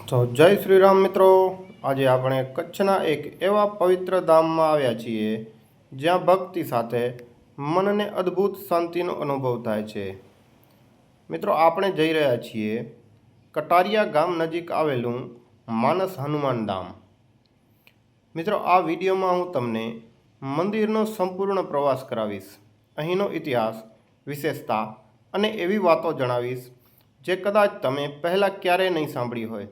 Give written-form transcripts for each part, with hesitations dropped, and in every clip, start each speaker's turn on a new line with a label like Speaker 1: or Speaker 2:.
Speaker 1: તો જય શ્રી રામ મિત્રો, આજે આપણે કચ્છના એક એવા પવિત્ર ધામમાં આવ્યા છીએ જ્યાં ભક્તિ સાથે મનને અદ્ભુત શાંતિનો અનુભવ થાય છે. મિત્રો, આપણે જઈ રહ્યા છીએ કટારિયા ગામ નજીક આવેલું માનસ હનુમાન ધામ. મિત્રો, આ વિડીયોમાં હું તમને મંદિરનો સંપૂર્ણ પ્રવાસ કરાવીશ, અહીંનો ઇતિહાસ, વિશેષતા અને એવી વાતો જણાવીશ જે કદાચ તમે પહેલાં ક્યારેય નહીં સાંભળી હોય.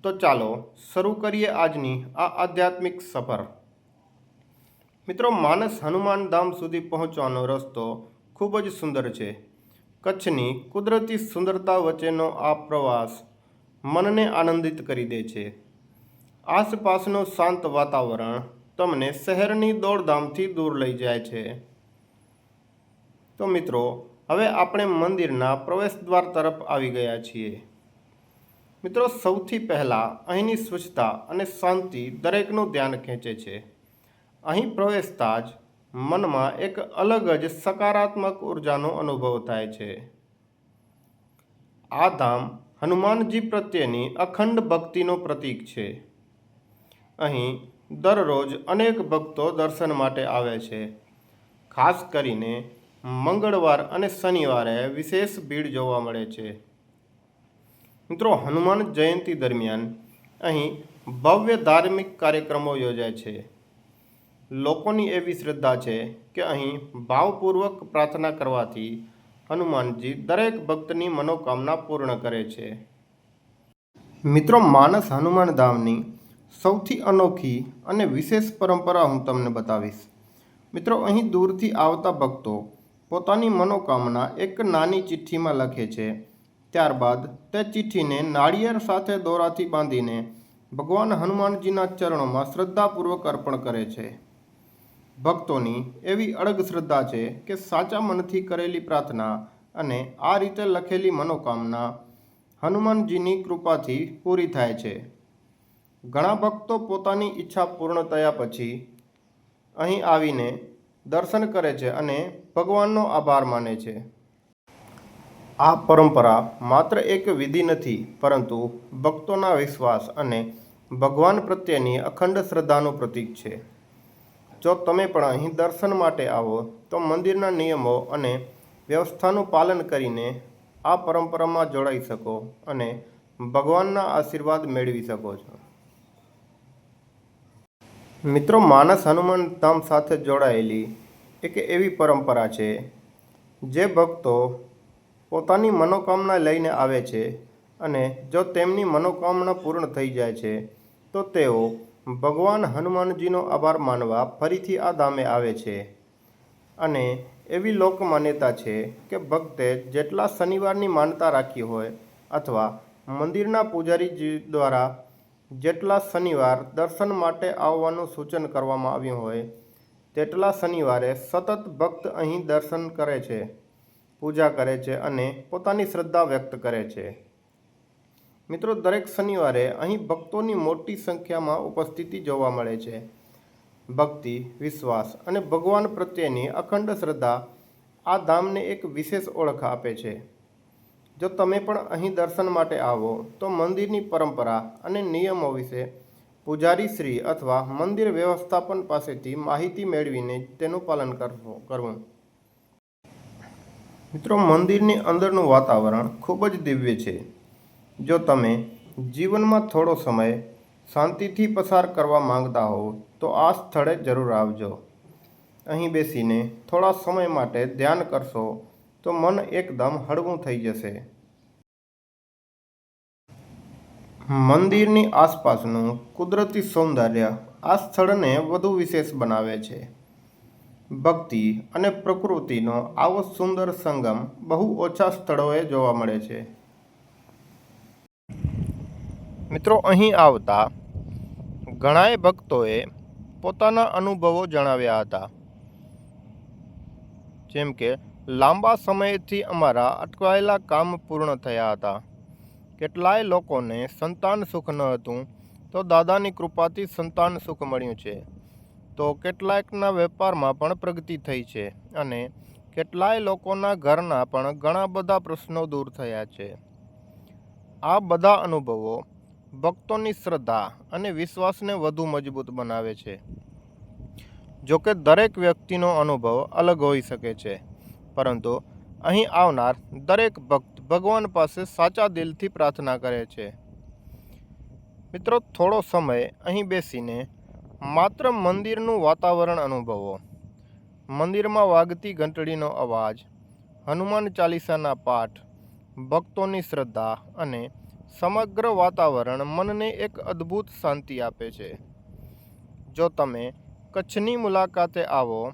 Speaker 1: તો ચાલો શરૂ કરીએ આજની આ આધ્યાત્મિક સફર. મિત્રો, માનસ હનુમાન ધામ સુધી પહોંચવાનો રસ્તો ખૂબ જ સુંદર છે. કચ્છની કુદરતી સુંદરતા વચ્ચેનો આ પ્રવાસ મનને આનંદિત કરી દે છે. આસપાસનું શાંત વાતાવરણ તમને શહેરની દોડધામથી દૂર લઈ જાય છે. તો મિત્રો, હવે આપણે મંદિરના પ્રવેશદ્વાર તરફ આવી ગયા છીએ. મિત્રો, સૌથી પહેલાં અહીંની સ્વચ્છતા અને શાંતિ દરેકનું ધ્યાન ખેંચે છે. અહીં પ્રવેશતા જ મનમાં એક અલગ જ સકારાત્મક ઉર્જાનો અનુભવ થાય છે. આ ધામ હનુમાનજી પ્રત્યેની અખંડ ભક્તિનું પ્રતીક છે. અહીં દરરોજ અનેક ભક્તો દર્શન માટે આવે છે. ખાસ કરીને મંગળવાર અને શનિવારે વિશેષ ભીડ જોવા મળે છે. મિત્રો, હનુમાન જયંતિ દરમિયાન અહીં ભવ્ય ધાર્મિક કાર્યક્રમો યોજાય છે. લોકોની એવી શ્રદ્ધા છે કે અહીં ભાવપૂર્વક પ્રાર્થના કરવાથી હનુમાનજી દરેક ભક્તની મનોકામના પૂર્ણ કરે છે. મિત્રો, માનસ હનુમાન ધામની સૌથી અનોખી અને વિશેષ પરંપરા હું તમને બતાવીશ. મિત્રો, અહીં દૂરથી આવતા ભક્તો પોતાની મનોકામના એક નાની ચિઠ્ઠીમાં લખે છે. ત્યારબાદ તે ચિઠ્ઠીને નાળિયેર સાથે દોરાથી બાંધીને ભગવાન હનુમાનજીના ચરણોમાં શ્રદ્ધાપૂર્વક અર્પણ કરે છે. ભક્તોની એવી અડગ શ્રદ્ધા છે કે સાચા મનથી કરેલી પ્રાર્થના અને આ રીતે લખેલી મનોકામના હનુમાનજીની કૃપાથી પૂરી થાય છે. ઘણા ભક્તો પોતાની ઈચ્છા પૂર્ણ થયા પછી અહીં આવીને દર્શન કરે છે અને ભગવાનનો આભાર માને છે. આ પરંપરા માત્ર એક વિધિ નથી, પરંતુ ભક્તોના વિશ્વાસ અને ભગવાન પ્રત્યેની અખંડ શ્રદ્ધાનું પ્રતીક છે. જો તમે પણ અહીં દર્શન માટે આવો તો મંદિરના નિયમો અને વ્યવસ્થાનું પાલન કરીને આ પરંપરામાં જોડાઈ શકો અને ભગવાનના આશીર્વાદ મેળવી શકો છો. મિત્રો, માનસ હનુમાન ધામ સાથે જોડાયેલી એક એવી પરંપરા છે જે ભક્તો પોતાની મનોકામના લઈને આવે છે અને જો તેમની મનોકામના પૂર્ણ થઈ જાય છે તો તેઓ ભગવાન હનુમાનજીનો આભાર માનવા ફરીથી આ ધામે આવે છે. અને એવી લોકમાન્યતા છે કે ભક્તે જેટલા શનિવારની માનતા રાખી હોય અથવા મંદિરના પૂજારીજી દ્વારા જેટલા શનિવાર દર્શન માટે આવવાનું સૂચન કરવામાં આવ્યું હોય તેટલા શનિવારે સતત ભક્ત અહીં દર્શન કરે છે, પૂજા કરે છે અને પોતાની શ્રદ્ધા વ્યક્ત કરે છે. મિત્રો, દરેક શનિવારે અહીં ભક્તોની મોટી સંખ્યામાં ઉપસ્થિતિ જોવા મળે છે. ભક્તિ, વિશ્વાસ અને ભગવાન પ્રત્યેની અખંડ શ્રદ્ધા આ ધામને એક વિશેષ ઓળખ આપે છે. જો તમે પણ અહીં દર્શન માટે આવો તો મંદિરની પરંપરા અને નિયમો વિશે પૂજારી શ્રી અથવા મંદિર વ્યવસ્થાપન પાસેથી માહિતી મેળવીને તેનું પાલન કરવું. મિત્રો, મંદિરની અંદરનું વાતાવરણ ખૂબ જ દિવ્ય છે. જો તમે જીવનમાં થોડો સમય શાંતિથી પસાર કરવા માંગતા હો તો આ સ્થળે જરૂર આવજો. અહીં બેસીને થોડા સમય માટે ધ્યાન કરશો તો મન એકદમ હળવું થઈ જશે. મંદિરની આસપાસનું કુદરતી સૌંદર્ય આ સ્થળને વધુ વિશેષ બનાવે છે. ભક્તિ અને પ્રકૃતિનો આવો સુંદર સંગમ બહુ ઓછા સ્થળોએ જોવા મળે છે. મિત્રો, અહીં આવતા ઘણાય ભક્તોએ પોતાના અનુભવો જણાવ્યા હતા. જેમ કે, લાંબા સમયથી અમારા અટવાયેલા કામ પૂર્ણ થયા હતા. કેટલાય લોકોને સંતાન સુખ ન હતું તો દાદાની કૃપાથી સંતાન સુખ મળ્યું છે. તો કેટલાકના વેપારમાં પણ પ્રગતિ થઈ છે અને કેટલાય લોકોના ઘરના પણ ઘણા બધા પ્રશ્નો દૂર થયા છે. આ બધા અનુભવો ભક્તોની શ્રદ્ધા અને વિશ્વાસને વધુ મજબૂત બનાવે છે. જોકે દરેક વ્યક્તિનો અનુભવ અલગ હોઈ શકે છે, પરંતુ અહીં આવનાર દરેક ભક્ત ભગવાન પાસે સાચા દિલથી પ્રાર્થના કરે છે. મિત્રો, થોડો સમય અહીં બેસીને માત્ર મંદિરનું વાતાવરણ અનુભવો. મંદિરમાં વાગતી ઘંટડીનો અવાજ, હનુમાન ચાલીસાના પાઠ, ભક્તોની શ્રદ્ધા અને સમગ્ર વાતાવરણ મનને એક અદ્ભુત શાંતિ આપે છે. જો તમે કચ્છની મુલાકાતે આવો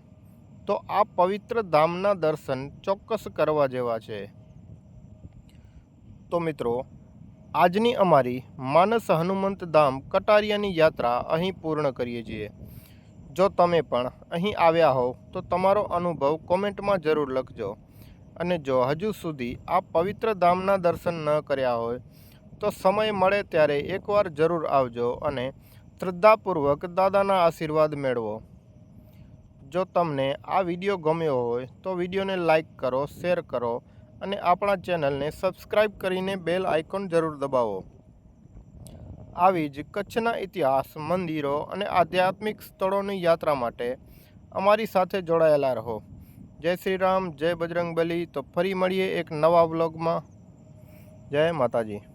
Speaker 1: તો આ પવિત્ર ધામના દર્શન ચોક્કસ કરવા જેવા છે. તો મિત્રો, આજની અમારી માનસ હનુમંત ધામ કટારિયાની યાત્રા અહીં પૂર્ણ કરીએ છીએ. જો તમે પણ અહીં આવ્યા હોવ તો તમારો અનુભવ કોમેન્ટમાં જરૂર લખજો. અને જો હજુ સુધી આ પવિત્ર ધામના દર્શન ન કર્યા હોય તો સમય મળે ત્યારે એકવાર જરૂર આવજો અને શ્રદ્ધાપૂર્વક દાદાના આશીર્વાદ મેળવો. જો તમને આ વિડીયો ગમ્યો હોય તો વિડીયોને લાઈક કરો, શેર કરો અને આપણા ચેનલને સબસ્ક્રાઈબ કરીને બેલ આઇકોન જરૂર દબાવો. આવી જ કચ્છના ઇતિહાસ, મંદિરો અને આધ્યાત્મિક સ્થળોની યાત્રા માટે અમારી સાથે જોડાયેલા રહો. જય શ્રી રામ, જય બજરંગબલી. તો ફરી મળીએ એક નવા વ્લોગમાં. જય માતાજી.